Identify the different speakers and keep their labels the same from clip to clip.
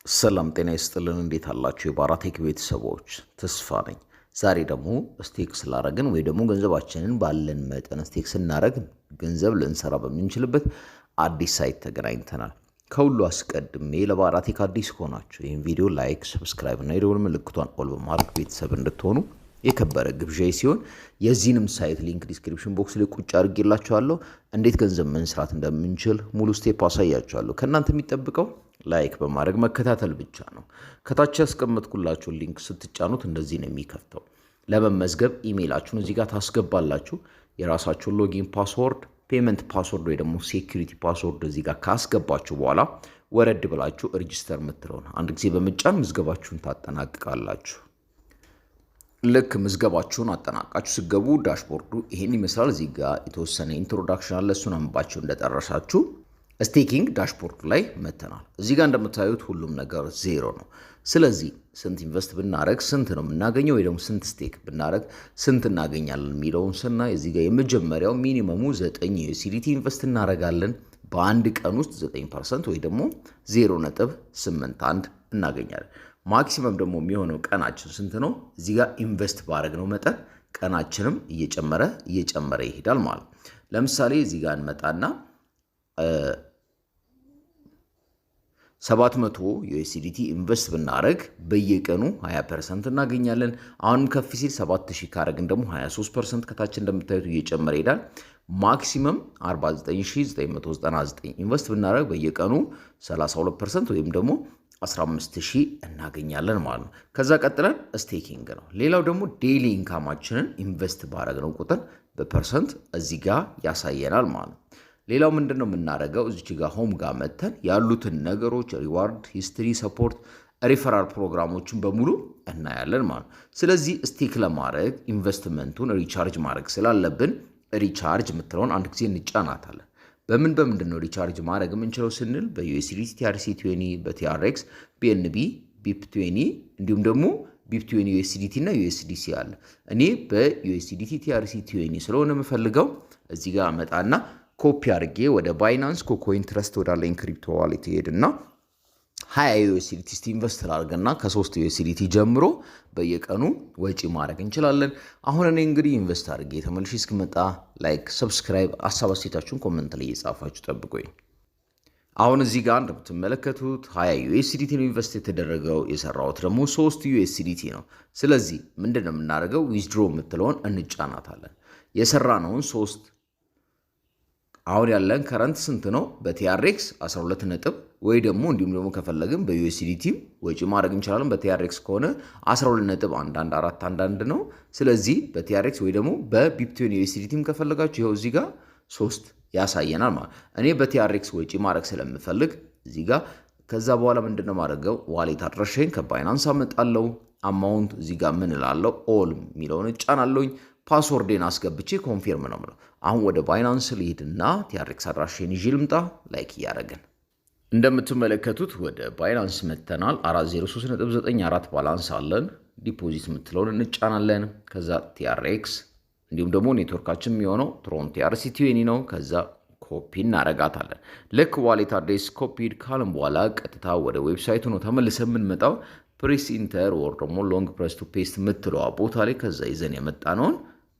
Speaker 1: ሰላም ጤና ይስጥልን እንዴት አላችሁ የባራቴክ ቤተሰቦች ተስፋ ነኝ። ዛሬ ደግሞ ስቴክ ስላረግን ወይ ደግሞ ገንዘባችንን ባለን መጠን ስቴክ ስናረግ ገንዘብ ልንሰራ በምንችልበት አዲስ ሳይት ተገናኝተናል። ከሁሉ አስቀድሜ ለባራቴክ አዲስ ከሆናችሁ ይህን ቪዲዮ ላይክ፣ ሰብስክራይብ እና የደወል ምልክቷን ኦል በማድረግ ቤተሰብ እንድትሆኑ የከበረ ግብዣይ ሲሆን የዚህንም ሳይት ሊንክ ዲስክሪፕሽን ቦክስ ላይ ቁጭ አድርጌላችኋለሁ። እንዴት ገንዘብ መስራት እንደምንችል ሙሉ ስቴፕ አሳያችኋለሁ። ከእናንተ የሚጠብቀው ላይክ በማድረግ መከታተል ብቻ ነው። ከታች ያስቀመጥኩላችሁን ሊንክ ስትጫኑት እንደዚህ ነው የሚከፍተው። ለመመዝገብ ኢሜይላችሁን እዚህ ጋር ታስገባላችሁ። የራሳችሁን ሎጊን ፓስወርድ፣ ፔመንት ፓስወርድ ወይ ደግሞ ሴኩሪቲ ፓስወርድ እዚህ ጋር ካስገባችሁ በኋላ ወረድ ብላችሁ ሬጂስተር የምትለውን አንድ ጊዜ በመጫን ምዝገባችሁን ታጠናቅቃላችሁ። ልክ ምዝገባችሁን አጠናቃችሁ ስገቡ ዳሽቦርዱ ይሄን ይመስላል። እዚህ ጋር የተወሰነ ኢንትሮዳክሽን አለ። እሱን አንባችሁ እንደጨረሳችሁ ስቴኪንግ ዳሽቦርድ ላይ መተናል። እዚህ ጋር እንደምታዩት ሁሉም ነገር ዜሮ ነው። ስለዚህ ስንት ኢንቨስት ብናረግ ስንት ነው የምናገኘው ወይ ደግሞ ስንት ስቴክ ብናረግ ስንት እናገኛለን የሚለውን ስናይ እዚህ ጋር የመጀመሪያው ሚኒመሙ 9 ዩኤስዲቲ ኢንቨስት እናረጋለን። በአንድ ቀን ውስጥ 9% ወይ ደግሞ 0.81 እናገኛለን። ማክሲመም ደግሞ የሚሆነው ቀናችን ስንት ነው? እዚህ ጋር ኢንቨስት ባረግነው መጠን ቀናችንም እየጨመረ ይሄዳል ማለት። ለምሳሌ እዚህ ጋር እንመጣና 700 ዩኤስዲቲ ኢንቨስት ብናረግ በየቀኑ 20% እናገኛለን። አሁንም ከፍ ሲል 7000 ካረግን ደግሞ 23% ከታች እንደምታዩት እየጨመረ ይሄዳል። ማክሲመም 49999 ኢንቨስት ብናረግ በየቀኑ 32% ወይም ደግሞ 15000 እናገኛለን ማለት ነው። ከዛ ቀጥለን ስቴኪንግ ነው። ሌላው ደግሞ ዴይሊ ኢንካማችንን ኢንቨስት ባረግነው ቁጥር በፐርሰንት እዚህ ጋር ያሳየናል ማለት ነው። ሌላው ምንድነው የምናደርገው? እዚች ጋር ሆም ጋር መተን ያሉትን ነገሮች ሪዋርድ፣ ሂስትሪ፣ ሰፖርት፣ ሪፈራል ፕሮግራሞችን በሙሉ እናያለን ማለት ነው። ስለዚህ ስቴክ ለማድረግ ኢንቨስትመንቱን ሪቻርጅ ማድረግ ስላለብን ሪቻርጅ የምትለውን አንድ ጊዜ እንጫናታለን። በምንድነው ሪቻርጅ ማድረግ የምንችለው ስንል በዩኤስዲቲ TRC20፣ በቲአርኤክስ፣ BNB፣ BIP20 እንዲሁም ደግሞ BIP20 USDT እና USDC አለ። እኔ በዩኤስዲቲ TRC20 ስለሆነ የምፈልገው እዚህ ጋር አመጣና ኮፒ አድርጌ ወደ ባይናንስ ኮኮይን ትረስት ወዳለኝ ክሪፕቶ ዋሌት ይሄድና 20 ዩኤስዲቲ ኢንቨስት አድርገና ከ3 ዩኤስዲቲ ጀምሮ በየቀኑ ወጪ ማድረግ እንችላለን። አሁን እኔ እንግዲህ ኢንቨስት አድርጌ ተመልሼ እስክመጣ ላይክ፣ ሰብስክራይብ፣ ሀሳብ አስተያየታችሁን ኮሜንት ላይ እየጻፋችሁ ጠብቁኝ። አሁን እዚህ ጋር እንደምትመለከቱት 20 ዩኤስዲቲ ነው ኢንቨስት የተደረገው። የሰራሁት ደግሞ 3 ዩኤስዲቲ ነው። ስለዚህ ምንድነው የምናደርገው? ዊዝድሮ የምትለውን እንጫናታለን። የሰራነውን 3 አሁን ያለን ከረንት ስንት ነው? በቲአርኤክስ 12 ነጥብ ወይ ደግሞ እንዲሁም ደግሞ ከፈለግን በዩኤስዲቲ ወጪ ማድረግ እንችላለን። በቲአርኤክስ ከሆነ 12.11411 ነው። ስለዚህ በቲአርኤክስ ወይ ደግሞ በቢፕ20 ዩኤስዲቲም ከፈለጋችሁ ይኸው እዚህ ጋር 3 ያሳየናል ማለት። እኔ በቲአርኤክስ ወጪ ማድረግ ስለምፈልግ እዚህ ጋር ከዛ በኋላ ምንድነው ማድረገው? ዋሌት አድራሻዬን ከባይናንስ አመጣለሁ። አማውንት እዚህ ጋር ምን እላለሁ? ኦል የሚለውን እጫናለሁኝ። ፓስወርዴን አስገብቼ ኮንፊርም ነው የምለው። አሁን ወደ ባይናንስ ልሂድና ቲአርኤክስ አድራሻዬን ይዤ ልምጣ። ላይክ እያደረግን እንደምትመለከቱት ወደ ባይናንስ መተናል። 403.94 ባላንስ አለን። ዲፖዚት የምትለውን እንጫናለን። ከዛ ቲአርኤክስ እንዲሁም ደግሞ ኔትወርካችን የሚሆነው ትሮን TRC20 ነው። ከዛ ኮፒ እናረጋታለን። ልክ ዋሌት አድሬስ ኮፒድ ካልን በኋላ ቀጥታ ወደ ዌብሳይቱ ነው ተመልሰ የምንመጣው። ፕሬስ ኢንተር ወር ደግሞ ሎንግ ፕሬስ ቱ ፔስት የምትለዋ ቦታ ላይ ከዛ ይዘን የመጣነውን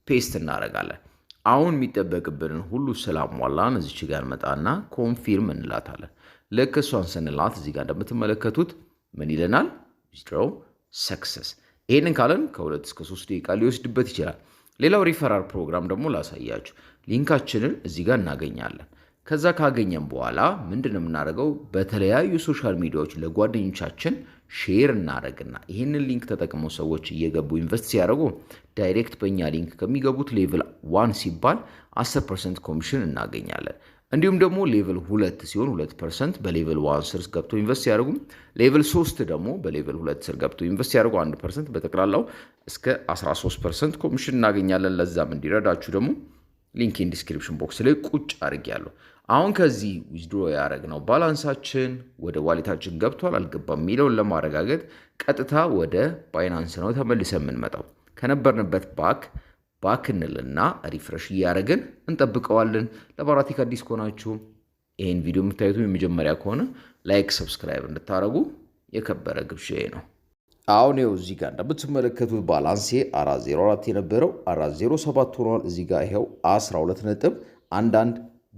Speaker 1: ፔስት እናረጋለን። አሁን የሚጠበቅብንን ሁሉ ስላሟላን እዚች ጋር መጣና ኮንፊርም እንላታለን። ልክ እሷን ስንላት እዚህ ጋር እንደምትመለከቱት ምን ይለናል? ዊዝድሮው ሰክሰስ። ይሄንን ካለን ከ2 እስከ 3 ደቂቃ ሊወስድበት ይችላል። ሌላው ሪፈራል ፕሮግራም ደግሞ ላሳያችሁ። ሊንካችንን እዚህ ጋር እናገኛለን። ከዛ ካገኘን በኋላ ምንድነው የምናደርገው? በተለያዩ ሶሻል ሚዲያዎች ለጓደኞቻችን ሼር እናደርግና ይህንን ሊንክ ተጠቅመው ሰዎች እየገቡ ኢንቨስት ሲያደርጉ ዳይሬክት በእኛ ሊንክ ከሚገቡት ሌቭል 1 ሲባል 10% ኮሚሽን እናገኛለን። እንዲሁም ደግሞ ሌቭል 2 ሲሆን 2% በሌቭል 1 ስር ገብቶ ኢንቨስት ሲያደርጉ፣ ሌቭል 3 ደግሞ በሌቭል 2 ስር ገብቶ ኢንቨስት ሲያደርጉ 1%፣ በጠቅላላው እስከ 13% ኮሚሽን እናገኛለን። ለዛም እንዲረዳችሁ ደግሞ ሊንክን ዲስክሪፕሽን ቦክስ ላይ ቁጭ አድርጌያለሁ። አሁን ከዚህ ዊዝድሮ ያደረግነው ባላንሳችን ወደ ዋሌታችን ገብቷል አልገባም የሚለውን ለማረጋገጥ ቀጥታ ወደ ባይናንስ ነው ተመልሰን የምንመጣው። ከነበርንበት ባክ እንልና ሪፍሬሽ እያደረግን እንጠብቀዋለን። ለባራቴክ አዲስ ከሆናችሁ ይሄን ቪዲዮ የምታዩት የመጀመሪያ ከሆነ ላይክ፣ ሰብስክራይብ እንድታረጉ የከበረ ግብዣዬ ነው። አሁን ይኸው እዚህ ጋር እንደምትመለከቱት ባላንሴ 404 የነበረው 407 ሆኗል። እዚህ ጋር ይኸው 12 ነጥብ አንዳንድ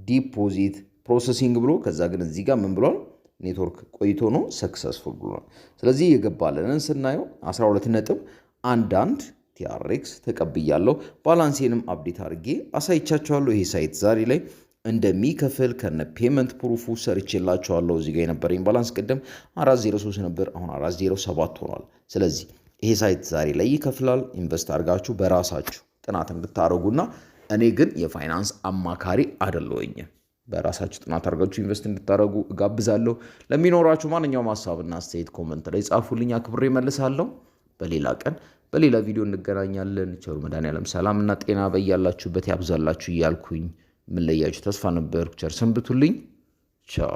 Speaker 1: ዲፖዚት ፕሮሰሲንግ ብሎ ከዛ ግን እዚህ ጋር ምን ብሏል? ኔትወርክ ቆይቶ ነው ሰክሰስፉል ብሏል። ስለዚህ የገባልንን ስናየው 12 ነጥብ አንዳንድ ቲአርኤክስ ተቀብያለሁ። ባላንሴንም አፕዴት አድርጌ አሳይቻቸዋለሁ። ይሄ ሳይት ዛሬ ላይ እንደሚከፍል ከነ ፔመንት ፕሩፉ ሰርቼላቸዋለሁ። እዚህ ጋር የነበረኝ ባላንስ ቅድም 403 ነበር፣ አሁን 407 ሆኗል። ስለዚህ ይሄ ሳይት ዛሬ ላይ ይከፍላል። ኢንቨስት አድርጋችሁ በራሳችሁ ጥናት እንድታደርጉና እኔ ግን የፋይናንስ አማካሪ አይደለሁኝም። በራሳችሁ ጥናት አድርጋችሁ ኢንቨስት እንድታደርጉ እጋብዛለሁ። ለሚኖራችሁ ማንኛውም ሀሳብና አስተያየት ኮመንት ላይ ጻፉልኝ፣ አክብሬ መልሳለሁ። በሌላ ቀን በሌላ ቪዲዮ እንገናኛለን። ቸሩ መድኃኔዓለም ሰላምና ጤና በያላችሁበት ያብዛላችሁ እያልኩኝ ምን ለያችሁ ተስፋ ነበር። ቸር ሰንብቱልኝ። ቻው